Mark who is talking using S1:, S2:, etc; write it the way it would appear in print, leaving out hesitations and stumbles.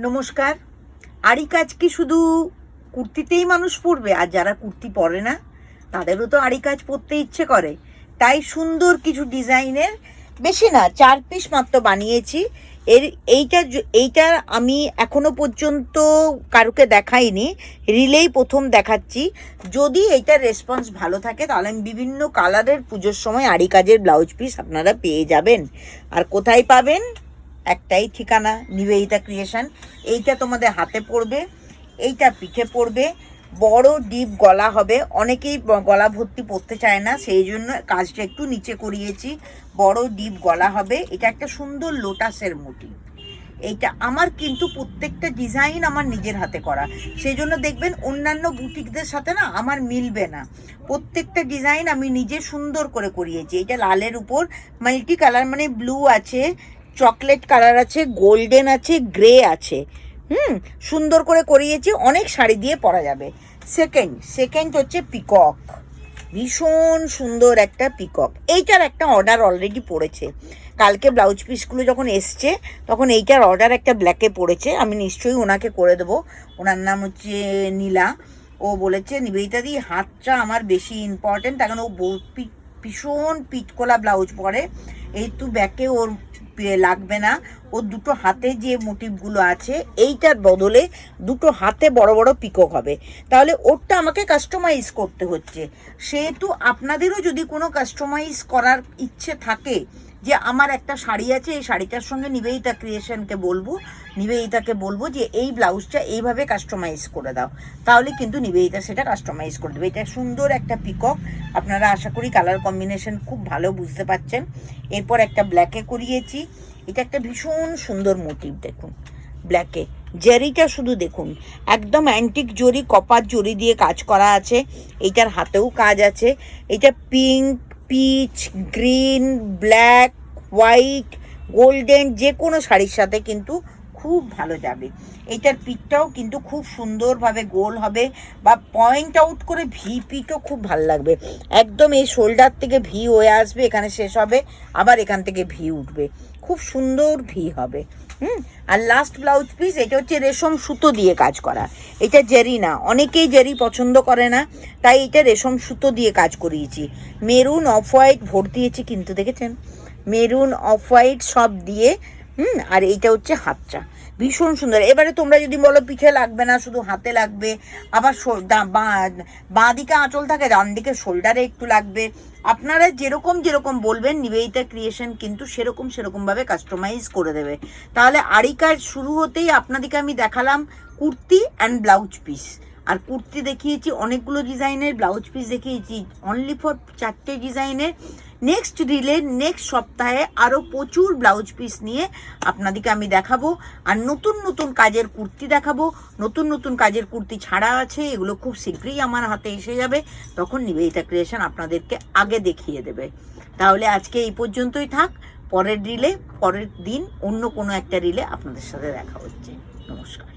S1: নমস্কার। আড়ি কাজ কি শুধু কুর্তিতেই মানুষ পরবে? আর যারা কুর্তি পরে না তাদেরও তো আড়ি কাজ পরতে ইচ্ছে করে। তাই সুন্দর কিছু ডিজাইনের, বেশি না 4 পিস মাত্র বানিয়েছি। এইটা আমি এখনো পর্যন্ত কারুকে দেখাইনি, রিলেই প্রথম দেখাচ্ছি। যদি এইটার রেসপন্স ভালো থাকে তাহলে আমি বিভিন্ন কালারের পুজোর সময় আড়ি কাজের ব্লাউজ পিস আপনারা পেয়ে যাবেন। আর কোথায় পাবেন? একটাই ঠিকানা, নিবেদিতা ক্রিয়েশন। এইটা তোমাদের হাতে পড়বে, এইটা পিঠে পড়বে, বড় ডিপ গলা হবে। অনেকেই গলা ভর্তি পরতে চায় না, সেই জন্য কাজটা একটু নিচে করিয়েছি। বড় ডিপ গলা হবে। এটা একটা সুন্দর লোটাসের মোটিভ। এইটা আমার কিন্তু প্রত্যেকটা ডিজাইন আমার নিজের হাতে করা, সেই জন্য দেখবেন অন্যান্য বুটিকদের সাথে না আমার মিলবে না। প্রত্যেকটা ডিজাইন আমি নিজে সুন্দর করে করিয়েছি। এটা লালের উপর মাল্টি কালার, মানে ব্লু আছে, চকলেট কালার আছে, গোল্ডেন আছে, গ্রে আছে। সুন্দর করে করিয়েছি, অনেক শাড়ি দিয়ে পরা যাবে। সেকেন্ড হচ্ছে পিকক, ভীষণ সুন্দর একটা পিকক। এইটার একটা অর্ডার অলরেডি পড়েছে। কালকে ব্লাউজ পিসগুলো যখন এসছে তখন এইটার অর্ডার একটা ব্ল্যাকে পড়েছে। আমি নিশ্চয়ই ওনাকে করে দেবো। ওনার নাম হচ্ছে নীলা। ও বলেছে, নিবেদিতাদি হাতটা আমার বেশি ইম্পর্টেন্ট, এখন ও ভীষণ পিটকোলা ব্লাউজ পরে, একটু ব্যাকে ওর লাগবে না। ও দুটো হাতে যে মোটিভগুলো আছে এইটার বদলে দুটো হাতে বড় বড় পিকক হবে, তাহলে ওরটা আমাকে কাস্টমাইজ করতে হচ্ছে। সেহেতু আপনাদেরও যদি কোনো কাস্টমাইজ করার ইচ্ছে থাকে, যে আমার একটা শাড়ি আছে, এই শাড়িটার সঙ্গে নিবেদিতা নিবেদিতাকে বলবো যে এই ব্লাউজটা এইভাবে কাস্টমাইজ করে দাও, তাহলে কিন্তু নিবেদিতা সেটা কাস্টমাইজ করে দেবে। এটা সুন্দর একটা পিকক, আপনারা আশা করি কালার কম্বিনেশন খুব ভালো বুঝতে পারছেন। এরপর একটা ব্ল্যাকে করিয়েছি। এটা একটা ভীষণ সুন্দর মোটিভ, দেখুন ব্ল্যাকে। জেরিটা শুধু দেখুন, একদম অ্যান্টিক জরি, কপার জরি দিয়ে কাজ করা আছে। এইটার হাতেও কাজ আছে। এটা pink, peach, green, black, white, golden যে কোনো শাড়ির সাথে কিন্তু খুব ভালো যাবে। এইটার পিঠটাও কিন্তু খুব সুন্দরভাবে গোল হবে, বা পয়েন্ট আউট করে ভি পিঠও খুব ভালো লাগবে। একদম এই শোল্ডার থেকে ভি হয়ে আসবে, এখানে শেষ হবে, আবার এখান থেকে ভি উঠবে, খুব সুন্দর ভি হবে। আর লাস্ট ব্লাউজ পিস, এটা হচ্ছে রেশম সুতো দিয়ে কাজ করা। এটা জেরি না, অনেকেই জেরি পছন্দ করে না, তাই এটা রেশম সুতো দিয়ে কাজ করিয়েছি। মেরুন, অফ হোয়াইট ভোট দিয়েছি কিন্তু, দেখেছেন মেরুন, অফ হোয়াইট সব দিয়ে। আর এইটা হচ্ছে হাতটা, ভীষণ সুন্দর। এবারে তোমরা যদি বলো পিঠে লাগবে না, শুধু হাতে লাগবে, আবার বাঁ দিকে আঁচল থাকে, ডান দিকে শোল্ডারে একটু লাগবে, আপনারা যেরকম বলবেন নিবেদিতা ক্রিয়েশন কিন্তু সেরকমভাবে কাস্টমাইজ করে দেবে। তাহলে আড়ি কাজ শুরু হতেই আপনাদেরকে আমি দেখালাম কুর্তি অ্যান্ড ব্লাউজ পিস। আর কুর্তি দেখিয়েছি অনেকগুলো ডিজাইনের, ব্লাউজ পিস দেখিয়েছি অনলি ফর 4টে ডিজাইনের। নেক্সট সপ্তাহে আরও প্রচুর ব্লাউজ পিস নিয়ে আপনাদেরকে আমি দেখাবো। আর নতুন কাজের কুর্তি দেখাবো। নতুন কাজের কুর্তি ছাড়া আছে, এগুলো খুব শীঘ্রই আমার হাতে এসে যাবে, তখন নিবেদিতা ক্রিয়েশন আপনাদেরকে আগে দেখিয়ে দেবে। তাহলে আজকে এই পর্যন্তই থাক। পরের দিন অন্য কোনো একটা রিলে আপনাদের সাথে দেখা হচ্ছে। নমস্কার।